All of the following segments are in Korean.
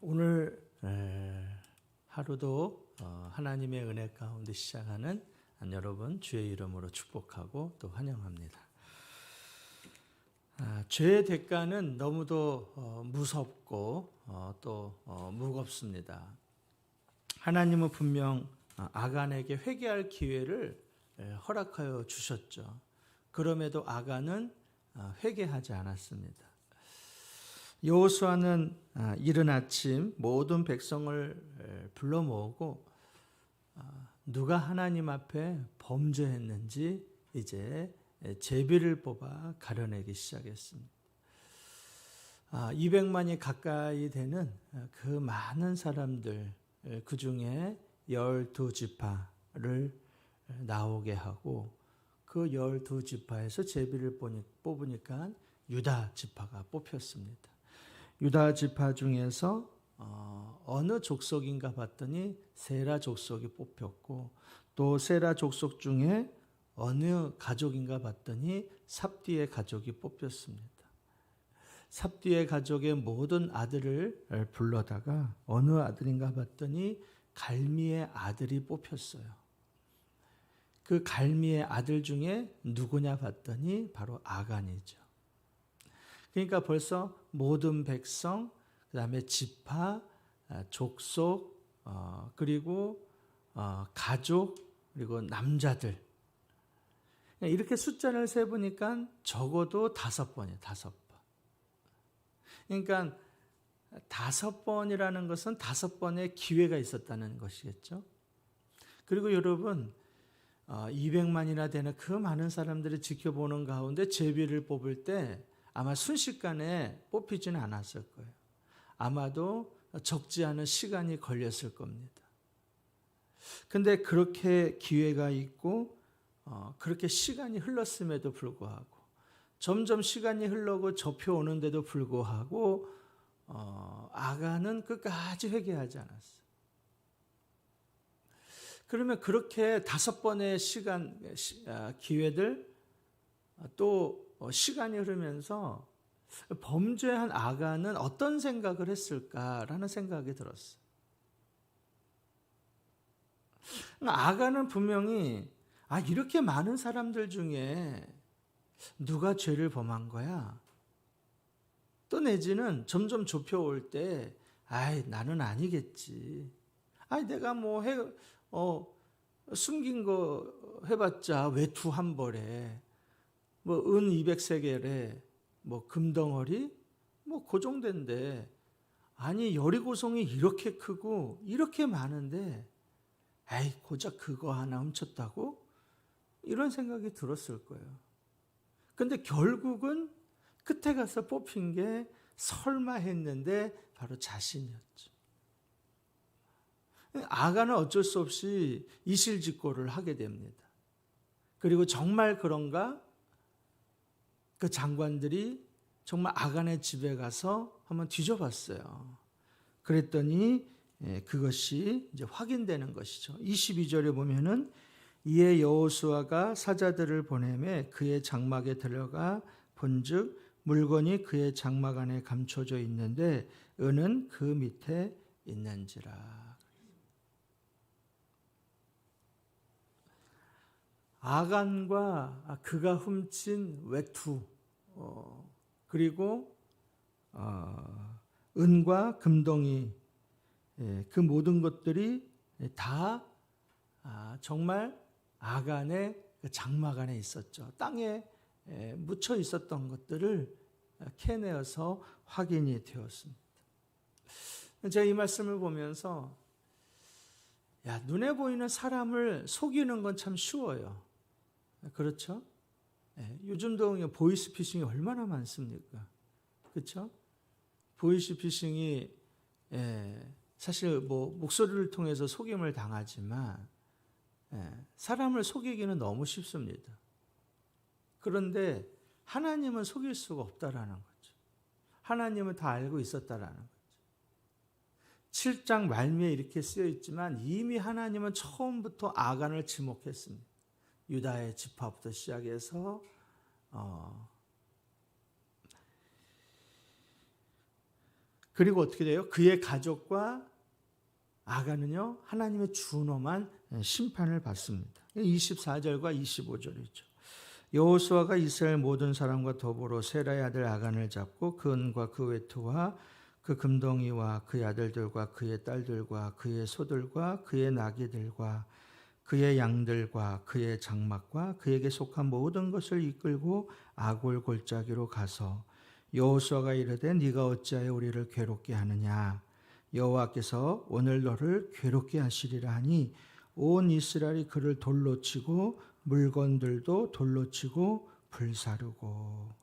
오늘 하루도 하나님의 은혜 가운데 시작하는 여러분 주의 이름으로 축복하고 또 환영합니다. 죄의 대가는 너무도 무섭고 또 무겁습니다. 하나님은 분명 아간에게 회개할 기회를 허락하여 주셨죠. 그럼에도 아간은 회개하지 않았습니다. 여호수아는 이른 아침 모든 백성을 불러 모으고 누가 하나님 앞에 범죄했는지 이제 제비를 뽑아 가려내기 시작했습니다. 200만이 가까이 되는 그 많은 사람들, 그 중에 12지파를 나오게 하고 그 12지파에서 제비를 뽑으니까 유다 지파가 뽑혔습니다. 유다 지파 중에서 어느 족속인가 봤더니 세라 족속이 뽑혔고, 또 세라 족속 중에 어느 가족인가 봤더니 삽디의 가족이 뽑혔습니다. 삽디의 가족의 모든 아들을 불러다가 어느 아들인가 봤더니 갈미의 아들이 뽑혔어요. 그 갈미의 아들 중에 누구냐 봤더니 바로 아간이죠. 그러니까 벌써 모든 백성, 그 다음에 지파, 족속, 그리고 가족, 그리고 남자들, 이렇게 숫자를 세보니까 적어도 5번이에요. 5번. 그러니까 5번이라는 것은 5번의 기회가 있었다는 것이겠죠. 그리고 여러분, 200만이나 되는 그 많은 사람들이 지켜보는 가운데 제비를 뽑을 때 아마 순식간에 뽑히지는 않았을 거예요. 아마도 적지 않은 시간이 걸렸을 겁니다. 근데 그렇게 기회가 있고 그렇게 시간이 흘렀음에도 불구하고, 점점 시간이 흘러고 접혀오는데도 불구하고 아간은 끝까지 회개하지 않았어요. 그러면 그렇게 5번의 기회들, 또 시간이 흐르면서 범죄한 아간은 어떤 생각을 했을까라는 생각이 들었어요. 아간은 분명히 이렇게 많은 사람들 중에 누가 죄를 범한 거야? 또 내지는 점점 좁혀올 때 나는 아니겠지. 내가 숨긴 거 해봤자 외투 한 벌에 은 200세겔에 금덩어리 그 정도인데, 여리고성이 이렇게 크고 이렇게 많은데 고작 그거 하나 훔쳤다고? 이런 생각이 들었을 거예요. 근데 결국은 끝에 가서 뽑힌 게 설마 했는데 바로 자신이었죠. 아간은 어쩔 수 없이 이실직고를 하게 됩니다. 그리고 정말 그런가? 그 장관들이 정말 아간의 집에 가서 한번 뒤져봤어요. 그랬더니 그것이 이제 확인되는 것이죠. 22절에 보면은 이에 여호수아가 사자들을 보내매 그의 장막에 들어가 본즉 물건이 그의 장막 안에 감춰져 있는데 은은 그 밑에 있는지라. 아간과 그가 훔친 외투, 그리고 은과 금덩이, 그 모든 것들이 다 정말 아간의 장막 안에 있었죠. 땅에 묻혀 있었던 것들을 캐내어서 확인이 되었습니다. 제가 이 말씀을 보면서 눈에 보이는 사람을 속이는 건 참 쉬워요. 그렇죠? 요즘도 보이스피싱이 얼마나 많습니까? 그렇죠? 보이스피싱이 사실 목소리를 통해서 속임을 당하지만 사람을 속이기는 너무 쉽습니다. 그런데 하나님은 속일 수가 없다라는 거죠. 하나님은 다 알고 있었다라는 거죠. 7장 말미에 이렇게 쓰여 있지만 이미 하나님은 처음부터 아간을 지목했습니다. 유다의 지파부터 시작해서 그리고 어떻게 돼요? 그의 가족과 아간은요, 하나님의 준엄한 심판을 받습니다. 24절과 25절이죠. 여호수아가 이스라엘 모든 사람과 더불어 세라의 아들 아간을 잡고 그 은과 그 외투와 그 금덩이와 그의 아들들과 그의 딸들과 그의 소들과 그의 나귀들과 그의 양들과 그의 장막과 그에게 속한 모든 것을 이끌고 아골 골짜기로 가서 여호수아가 이르되 네가 어찌하여 우리를 괴롭게 하느냐 여호와께서 오늘 너를 괴롭게 하시리라 하니 온 이스라엘이 그를 돌로 치고 물건들도 돌로 치고 불사르고.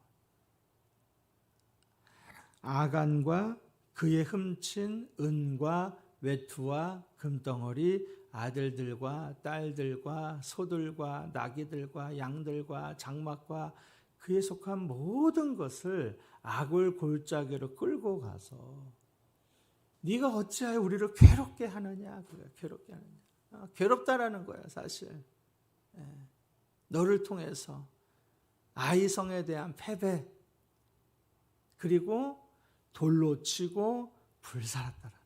아간과 그의 훔친 은과 외투와 금덩어리, 아들들과 딸들과 소들과 나귀들과 양들과 장막과 그에 속한 모든 것을 아골 골짜기로 끌고 가서 네가 어찌하여 우리를 괴롭게 하느냐. 괴롭게 하느냐. 괴롭다라는 거야 사실. 너를 통해서 아이성에 대한 패배, 그리고 돌로 치고 불살았다라는.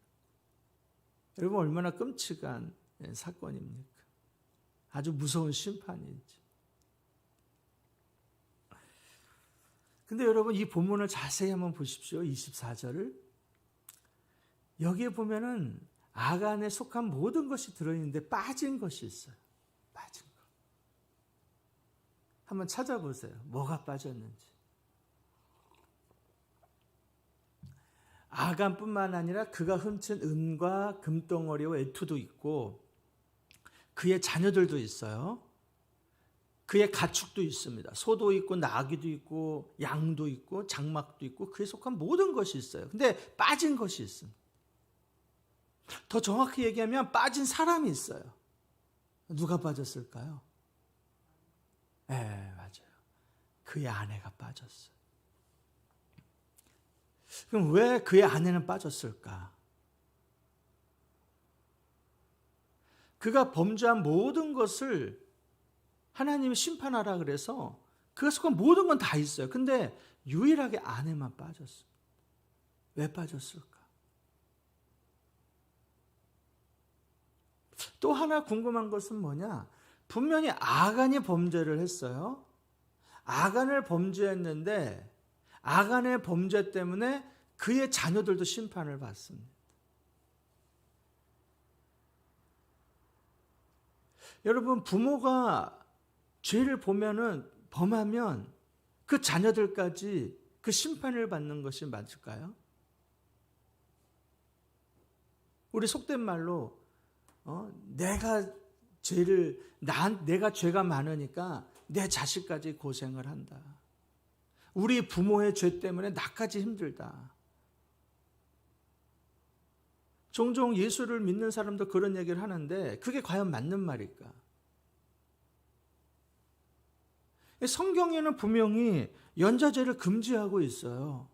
여러분 얼마나 끔찍한 사건입니까? 아주 무서운 심판이지. 근데 여러분 이 본문을 자세히 한번 보십시오. 24절을. 여기에 보면은 아간에 속한 모든 것이 들어있는데 빠진 것이 있어요. 빠진 것. 한번 찾아보세요. 뭐가 빠졌는지. 아간뿐만 아니라 그가 훔친 은과 금덩어리와 외투도 있고 그의 자녀들도 있어요. 그의 가축도 있습니다. 소도 있고 나귀도 있고 양도 있고 장막도 있고 그에 속한 모든 것이 있어요. 근데 빠진 것이 있습니다. 더 정확히 얘기하면 빠진 사람이 있어요. 누가 빠졌을까요? 네, 맞아요. 그의 아내가 빠졌어요. 그럼 왜 그의 아내는 빠졌을까? 그가 범죄한 모든 것을 하나님이 심판하라 그래서 그가 속한 모든 건 다 있어요. 근데 유일하게 아내만 빠졌어요. 왜 빠졌을까? 또 하나 궁금한 것은 뭐냐? 분명히 아간이 범죄를 했어요. 아간을 범죄했는데 아간의 범죄 때문에 그의 자녀들도 심판을 받습니다. 여러분 부모가 죄를 범하면 그 자녀들까지 그 심판을 받는 것이 맞을까요? 우리 속된 말로 내가 죄가 많으니까 내 자식까지 고생을 한다. 우리 부모의 죄 때문에 나까지 힘들다. 종종 예수를 믿는 사람도 그런 얘기를 하는데 그게 과연 맞는 말일까? 성경에는 분명히 연좌제를 금지하고 있어요.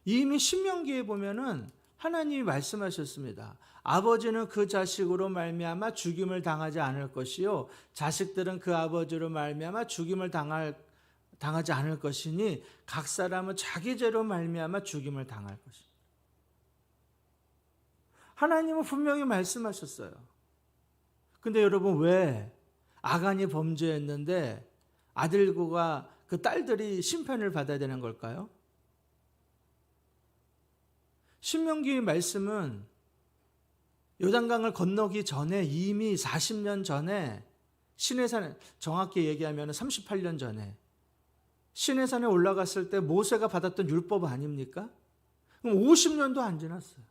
이미 신명기에 보면은 하나님이 말씀하셨습니다. 아버지는 그 자식으로 말미암아 죽임을 당하지 않을 것이요 자식들은 그 아버지로 말미암아 죽임을 당하지 않을 것이니 각 사람은 자기 죄로 말미암아 죽임을 당할 것이다. 하나님은 분명히 말씀하셨어요. 근데 여러분 왜 아간이 범죄했는데 아들과 그 딸들이 심판을 받아야 되는 걸까요? 신명기 말씀은 요단강을 건너기 전에 이미 40년 전에 시내산에, 정확히 얘기하면 38년 전에 시내산에 올라갔을 때 모세가 받았던 율법 아닙니까? 그럼 50년도 안 지났어요.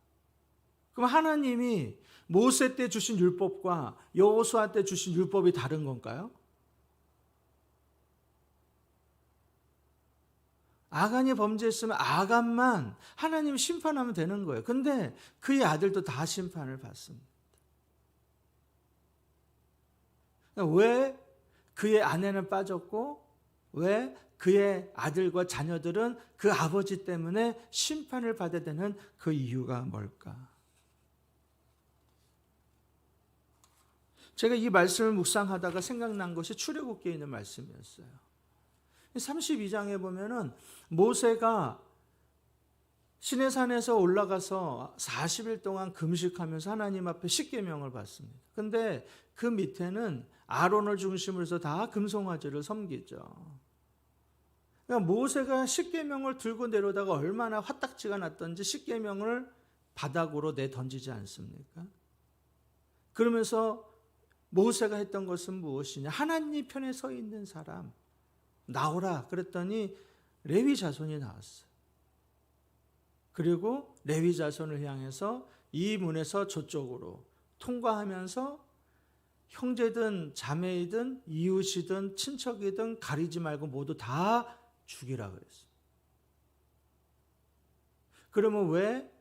그럼 하나님이 모세 때 주신 율법과 여호수아 때 주신 율법이 다른 건가요? 아간이 범죄했으면 아간만 하나님이 심판하면 되는 거예요. 근데 그의 아들도 다 심판을 받습니다. 왜 그의 아내는 빠졌고 왜 그의 아들과 자녀들은 그 아버지 때문에 심판을 받아야 되는 그 이유가 뭘까? 제가 이 말씀을 묵상하다가 생각난 것이 출애굽기에 있는 말씀이었어요. 32장에 보면은 모세가 시내산에서 올라가서 40일 동안 금식하면서 하나님 앞에 십계명을 받습니다. 근데 그 밑에는 아론을 중심으로 해서 다 금송아지를 섬기죠. 그러니까 모세가 십계명을 들고 내려다가 얼마나 화딱지가 났던지 십계명을 바닥으로 내던지지 않습니까? 그러면서 모세가 했던 것은 무엇이냐? 하나님 편에 서 있는 사람 나오라 그랬더니 레위 자손이 나왔어요. 그리고 레위 자손을 향해서 이 문에서 저쪽으로 통과하면서 형제든 자매이든 이웃이든 친척이든 가리지 말고 모두 다 죽이라 그랬어요. 그러면 왜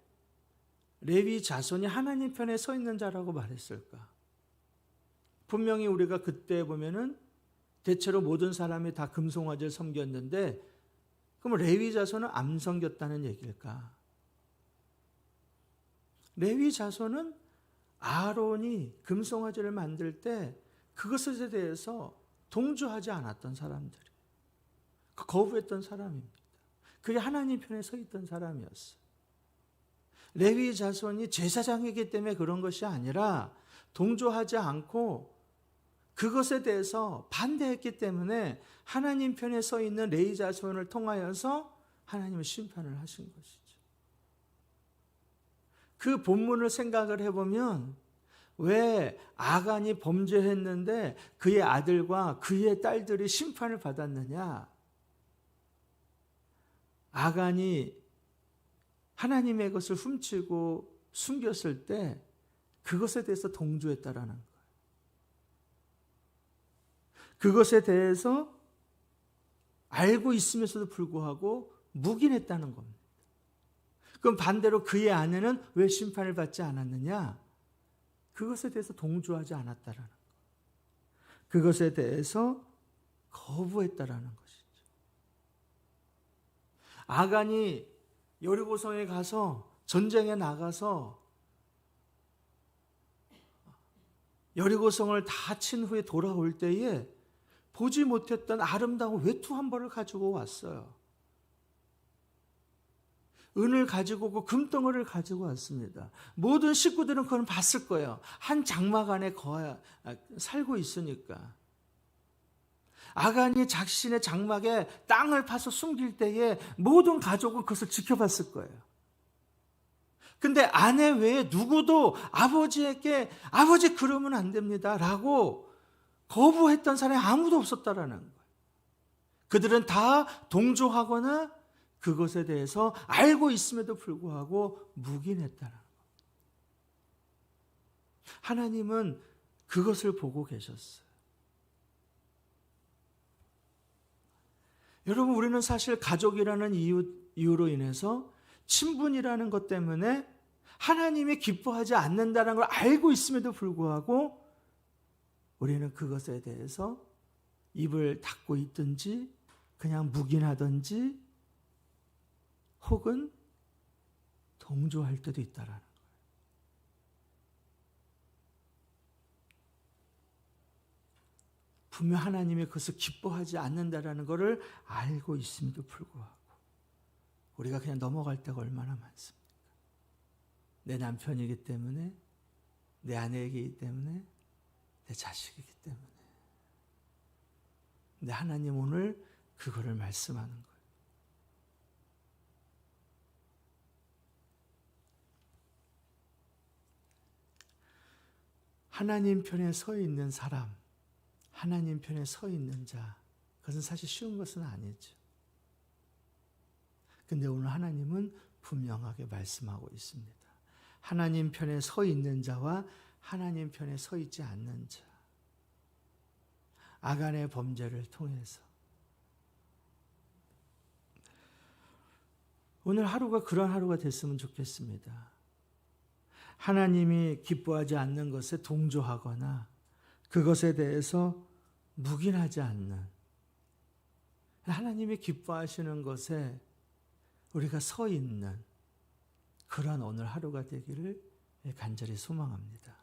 레위 자손이 하나님 편에 서 있는 자라고 말했을까? 분명히 우리가 그때 보면은 대체로 모든 사람이 다 금송아지를 섬겼는데 그럼 레위 자손은 안 섬겼다는 얘기일까? 레위 자손은 아론이 금송아지를 만들 때 그것에 대해서 동조하지 않았던 사람들이 거부했던 사람입니다. 그게 하나님 편에 서 있던 사람이었어요. 레위 자손이 제사장이기 때문에 그런 것이 아니라 동조하지 않고 그것에 대해서 반대했기 때문에 하나님 편에 서 있는 레위 자손을 통하여서 하나님은 심판을 하신 것이죠. 그 본문을 생각을 해보면 왜 아간이 범죄했는데 그의 아들과 그의 딸들이 심판을 받았느냐? 아간이 하나님의 것을 훔치고 숨겼을 때 그것에 대해서 동조했다라는 거예요. 그것에 대해서 알고 있으면서도 불구하고 묵인했다는 겁니다. 그럼 반대로 그의 아내는 왜 심판을 받지 않았느냐? 그것에 대해서 동조하지 않았다라는 거예요. 그것에 대해서 거부했다라는 것이죠. 아간이 여리고성에 가서 전쟁에 나가서 여리고성을 다 친 후에 돌아올 때에 보지 못했던 아름다운 외투 한 벌을 가지고 왔어요. 은을 가지고 오고 금덩어리를 가지고 왔습니다. 모든 식구들은 그걸 봤을 거예요. 한 장막 안에 살고 있으니까. 아간이 자신의 장막에 땅을 파서 숨길 때에 모든 가족은 그것을 지켜봤을 거예요. 근데 아내 외에 누구도 아버지에게 아버지 그러면 안 됩니다 라고 거부했던 사람이 아무도 없었다라는 거예요. 그들은 다 동조하거나 그것에 대해서 알고 있음에도 불구하고 묵인했다는 거예요. 하나님은 그것을 보고 계셨어요. 여러분, 우리는 사실 가족이라는 이유로 인해서 친분이라는 것 때문에 하나님이 기뻐하지 않는다는 걸 알고 있음에도 불구하고 우리는 그것에 대해서 입을 닫고 있든지 그냥 묵인하든지 혹은 동조할 때도 있다라는 거예요. 분명 하나님이 그것을 기뻐하지 않는다라는 것을 알고 있음에도 불구하고 우리가 그냥 넘어갈 때가 얼마나 많습니까? 내 남편이기 때문에, 내 아내이기 때문에, 내 자식이기 때문에. 근데 하나님 오늘 그거를 말씀하는 거예요. 하나님 편에 서 있는 사람, 하나님 편에 서 있는 자, 그것은 사실 쉬운 것은 아니죠. 근데 오늘 하나님은 분명하게 말씀하고 있습니다. 하나님 편에 서 있는 자와 하나님 편에 서 있지 않는 자. 아간의 범죄를 통해서 오늘 하루가 그런 하루가 됐으면 좋겠습니다. 하나님이 기뻐하지 않는 것에 동조하거나 그것에 대해서 묵인하지 않는, 하나님이 기뻐하시는 것에 우리가 서 있는 그런 오늘 하루가 되기를 간절히 소망합니다.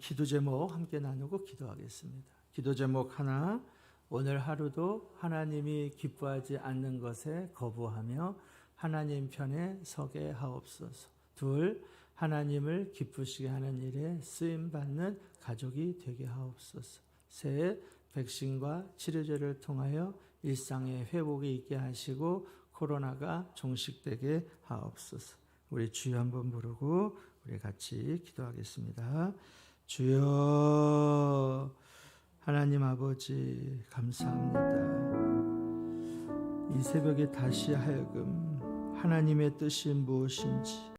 기도 제목 함께 나누고 기도하겠습니다. 기도 제목 하나, 오늘 하루도 하나님이 기뻐하지 않는 것에 거부하며 하나님 편에 서게 하옵소서. 둘, 하나님을 기쁘시게 하는 일에 쓰임받는 가족이 되게 하옵소서. 셋, 백신과 치료제를 통하여 일상의 회복이 있게 하시고 코로나가 종식되게 하옵소서. 우리 주여 한번 부르고 우리 같이 기도하겠습니다. 주여, 하나님 아버지 감사합니다. 이 새벽에 다시 하여금 하나님의 뜻이 무엇인지